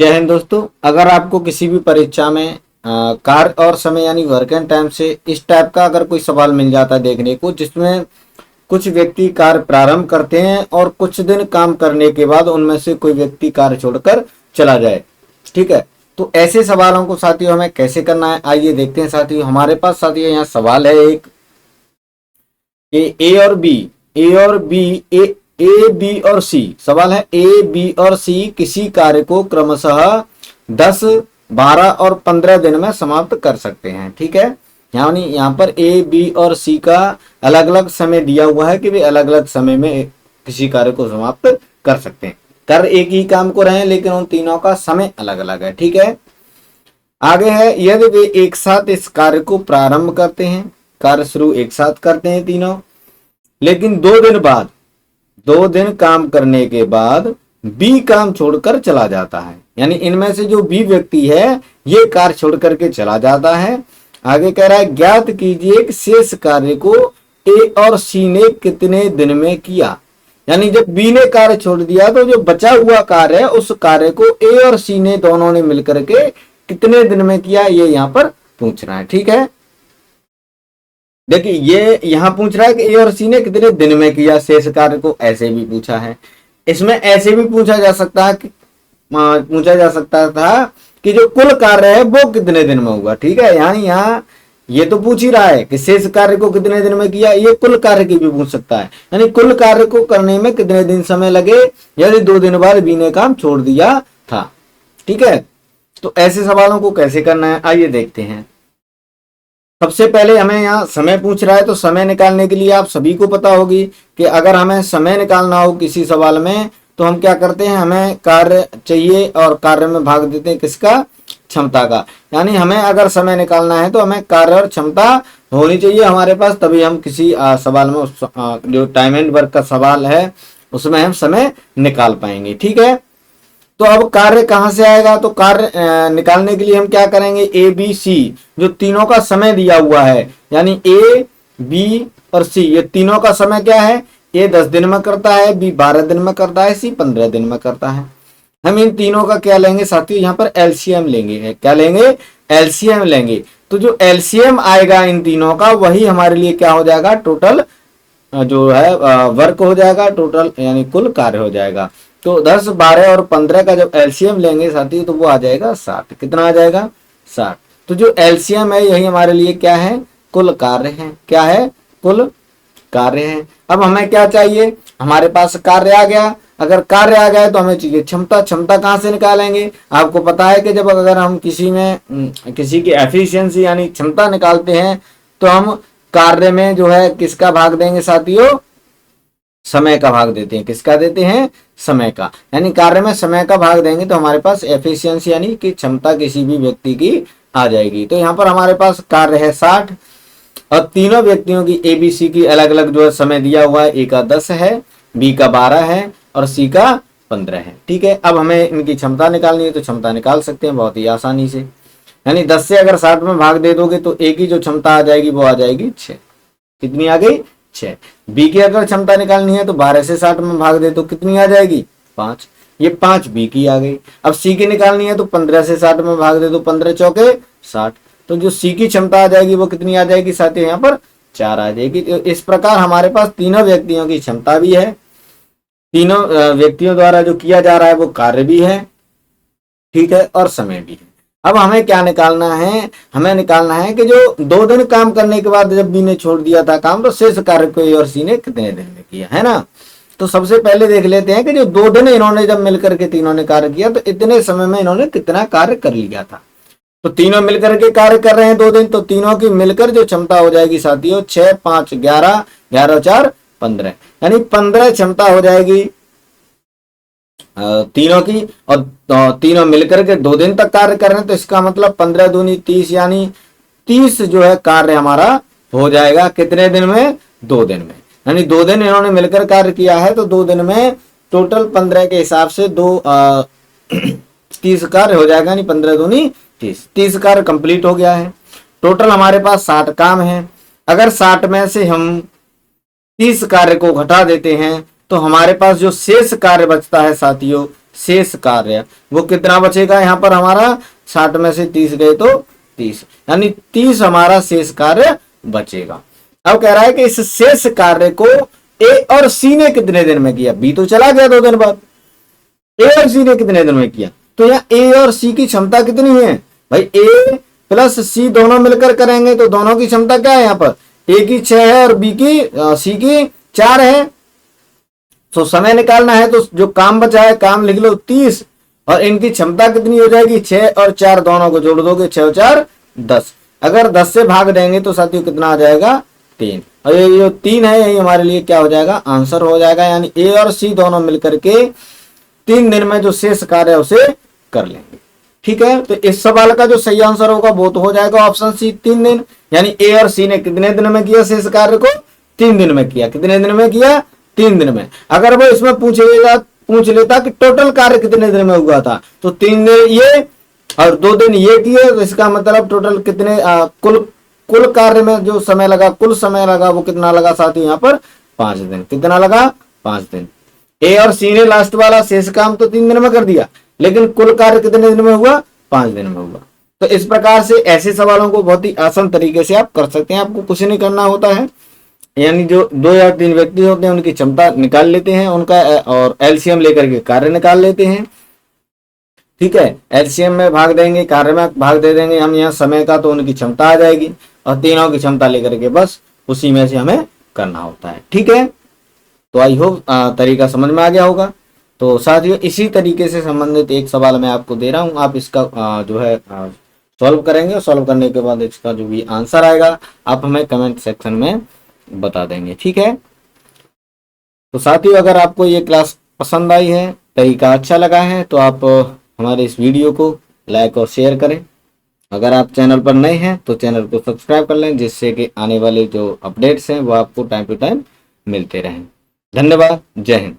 जय हिंद दोस्तों। अगर आपको किसी भी परीक्षा में कार्य और समय यानी वर्क एंड टाइम से इस टाइप का अगर कोई सवाल मिल जाता है देखने को, जिसमें कुछ व्यक्ति कार्य प्रारंभ करते हैं और कुछ दिन काम करने के बाद उनमें से कोई व्यक्ति कार्य छोड़कर चला जाए, ठीक है। तो ऐसे सवालों को साथियों हमें कैसे करना है, आइए देखते हैं साथियों। हमारे पास साथियों यहाँ सवाल है एक, ए और बी, ए बी और सी। सवाल है ए बी और सी किसी कार्य को क्रमशः 10, 12 और 15 दिन में समाप्त कर सकते हैं, ठीक है। यानी यहाँ पर ए बी और सी का अलग अलग समय दिया हुआ है कि वे अलग अलग समय में किसी कार्य को समाप्त कर सकते हैं। कर एक ही काम को रहे हैं लेकिन उन तीनों का समय अलग अलग है, ठीक है। आगे है, यदि वे एक साथ इस कार्य को प्रारंभ करते हैं, कार्य शुरू एक साथ करते हैं तीनों, लेकिन 2 दिन काम करने के बाद बी काम छोड़कर चला जाता है, यानी इनमें से जो बी व्यक्ति है ये कार्य छोड़ करके चला जाता है। आगे कह रहा है, ज्ञात कीजिए कि शेष कार्य को ए और सी ने कितने दिन में किया। यानी जब बी ने कार्य छोड़ दिया तो जो बचा हुआ कार्य है उस कार्य को ए और सी ने दोनों ने मिलकर के कितने दिन में किया, ये यहाँ पर पूछ रहा है, ठीक है। देखिए ये यहाँ पूछ रहा है कि ए और सी ने कितने दिन में किया शेष कार्य को, ऐसे भी पूछा है। इसमें ऐसे भी पूछा जा सकता है कि था कि जो कुल कार्य है वो कितने दिन में हुआ, ठीक है। यानी यहाँ ये तो पूछ ही रहा है कि शेष कार्य को कितने दिन में किया, ये कुल कार्य की भी पूछ सकता है, यानी कुल कार्य को करने में कितने दिन समय लगे यदि 2 दिन बाद बी ने काम छोड़ दिया था, ठीक है। तो ऐसे सवालों को कैसे करना है आइए देखते हैं। सबसे पहले हमें यहाँ समय पूछ रहा है, तो समय निकालने के लिए आप सभी को पता होगी कि अगर हमें समय निकालना हो किसी सवाल में तो हम क्या करते हैं, हमें कार्य चाहिए और कार्य में भाग देते हैं किसका, क्षमता का। यानी हमें अगर समय निकालना है तो हमें कार्य और क्षमता होनी चाहिए हमारे पास, तभी हम किसी सवाल में जो टाइम एंड वर्क का सवाल है उसमें हम समय निकाल पाएंगे, ठीक है। तो अब कार्य कहां से आएगा, तो कार्य निकालने के लिए हम क्या करेंगे, ए बी सी जो तीनों का समय दिया हुआ है, यानी ए बी और सी ये तीनों का समय क्या है, ए 10 दिन में करता है, बी 12 दिन में करता है, सी 15 दिन में करता है। हम इन तीनों का क्या लेंगे साथियों, यहाँ पर एलसीएम लेंगे। क्या लेंगे, एलसीएम लेंगे। तो जो एलसीएम आएगा इन तीनों का वही हमारे लिए क्या हो जाएगा, टोटल जो है वर्क हो जाएगा, टोटल यानी कुल कार्य हो जाएगा। तो 10, 12 और 15 का जब एलसीएम लेंगे साथी तो वो आ जाएगा 60। कितना आ जाएगा, 60। तो जो एलसीएम है यही हमारे लिए क्या है, कुल कार्य है। क्या है, कुल कार्य है। अब हमें क्या चाहिए, हमारे पास कार्य आ गया। अगर कार्य आ गया तो हमें चाहिए क्षमता। क्षमता कहाँ से निकालेंगे, आपको पता है कि जब अगर हम किसी की एफिशिएंसी यानी क्षमता निकालते हैं तो हम कार्य में जो है किसका भाग देंगे साथियों, समय का भाग देते हैं। किसका देते हैं, समय का। यानी कार्य में समय का भाग देंगे तो हमारे पास एफिशिएंसी यानी कि क्षमता किसी भी व्यक्ति की आ जाएगी। तो यहाँ पर हमारे पास कार्य है 60 और तीनों व्यक्तियों की ए बी सी की अलग अलग जो है समय दिया हुआ है, ए का 10 है, बी का 12 है और सी का 15 है, ठीक है। अब हमें इनकी क्षमता निकालनी है तो क्षमता निकाल सकते हैं बहुत ही आसानी से। यानी 10 से अगर 60 में भाग दे दोगे तो ए की जो क्षमता आ जाएगी वो आ जाएगी 6। कितनी आ गई, 6। बी की अगर क्षमता निकालनी है तो 12 से 60 में भाग दे तो कितनी आ जाएगी, 5। ये 5 बी की आ गई। अब सी की निकालनी है तो 15 से 60 में भाग दे तो 15 चौके 60। तो जो सी की क्षमता आ जाएगी वो कितनी आ जाएगी साथियों, यहाँ पर 4 आ जाएगी। तो इस प्रकार हमारे पास तीनों व्यक्तियों की क्षमता भी है, तीनों व्यक्तियों द्वारा जो किया जा रहा है वो कार्य भी है, ठीक है, और समय भी है। अब हमें क्या निकालना है, हमें निकालना है कि जो 2 दिन काम करने के बाद जब बी ने छोड़ दिया था काम तो शेष कार्य को ए और सी ने कितने दिन में किया, है ना। तो सबसे पहले देख लेते हैं कि जो 2 दिन इन्होंने जब मिलकर के तीनों ने कार्य किया तो इतने समय में इन्होंने कितना कार्य कर लिया था। तो तीनों मिलकर के कार्य कर रहे हैं 2 दिन, तो तीनों की मिलकर जो क्षमता हो जाएगी साथियों 6, 5, 11, 11, 4, 15, यानी 15 क्षमता हो जाएगी तीनों की। और तीनों मिलकर के 2 दिन तक कार्य कर रहे हैं तो इसका मतलब 15 दूनी 30, यानी 30 जो है कार्य हमारा हो जाएगा कितने दिन में, 2 दिन में। यानी 2 दिन इन्होंने मिलकर कार्य किया है तो 2 दिन में टोटल 15 के हिसाब से 30 कार्य हो जाएगा, यानी 15 दूनी 30। 30 कार्य कंप्लीट हो गया है। टोटल हमारे पास 60 काम है। अगर 60 में से हम 30 कार्य को घटा देते हैं तो हमारे पास जो शेष कार्य बचता है साथियों शेष कार्य, वो कितना बचेगा यहाँ पर हमारा 60 में से 30 गए तो 30, यानी 30 हमारा शेष कार्य बचेगा। अब कह रहा है कि इस शेष कार्य को ए और सी ने कितने दिन में किया, बी तो चला गया 2 दिन बाद, ए और सी ने कितने दिन में किया, तो यहाँ ए और सी की क्षमता कितनी है भाई, ए प्लस सी दोनों मिलकर करेंगे तो दोनों की क्षमता क्या है यहाँ पर, ए की 6 है और बी की सी की 4 है। तो समय निकालना है तो जो काम बचा है काम लिख लो 30, और इनकी क्षमता कितनी हो जाएगी 6 और 4 दोनों को जोड़ दोगे 6 और 4 10, अगर 10 से भाग देंगे तो साथियों कितना आ जाएगा 3, और ये जो 3 है यही हमारे लिए क्या हो जाएगा आंसर हो जाएगा, यानी ए और सी दोनों मिलकर के 3 दिन में जो शेष कार्य है उसे कर लेंगे। ठीक है, तो इस सवाल का जो सही आंसर होगा वो तो हो जाएगा ऑप्शन सी 3 दिन, यानी ए और सी ने कितने दिन में किया शेष कार्य को, 3 दिन में किया। कितने दिन में किया, 3 दिन में। अगर वो इसमें पूछ लेता कि टोटल कार्य कितने दिन में हुआ था, तो 3 दिन ये और 2 दिन ये किए, तो इसका मतलब टोटल कितने कुल कार्य में जो समय लगा, कुल समय लगा वो कितना लगा साथी यहाँ पर 5 दिन। कितना लगा 5 दिन। ए और सी ने लास्ट वाला शेष काम तो 3 दिन में कर दिया, लेकिन कुल कार्य कितने दिन में हुआ 5 दिन में हुआ। तो इस प्रकार से ऐसे सवालों को बहुत ही आसान तरीके से आप कर सकते हैं, आपको कुछ नहीं करना होता है, यानी जो 2 या 3 व्यक्ति होते हैं उनकी क्षमता निकाल लेते हैं उनका, और एलसीएम लेकर के कार्य निकाल लेते हैं। ठीक है, एलसीएम में भाग देंगे, कार्य में भाग दे देंगे हम यहाँ समय का, तो उनकी क्षमता आ जाएगी, और तीनों की क्षमता लेकर के बस उसी में से हमें करना होता है। ठीक है, तो आई होप तरीका समझ में आ गया होगा। तो साथियों इसी तरीके से संबंधित एक सवाल मैं आपको दे रहा हूँ, आप इसका जो है सॉल्व करेंगे, और सॉल्व करने के बाद इसका जो भी आंसर आएगा आप हमें कमेंट सेक्शन में बता देंगे। ठीक है, तो साथियों अगर आपको ये क्लास पसंद आई है, तरीका अच्छा लगा है, तो आप हमारे इस वीडियो को लाइक और शेयर करें। अगर आप चैनल पर नए हैं तो चैनल को सब्सक्राइब कर लें, जिससे कि आने वाले जो अपडेट्स हैं वो आपको टाइम टू टाइम मिलते रहें। धन्यवाद, जय हिंद।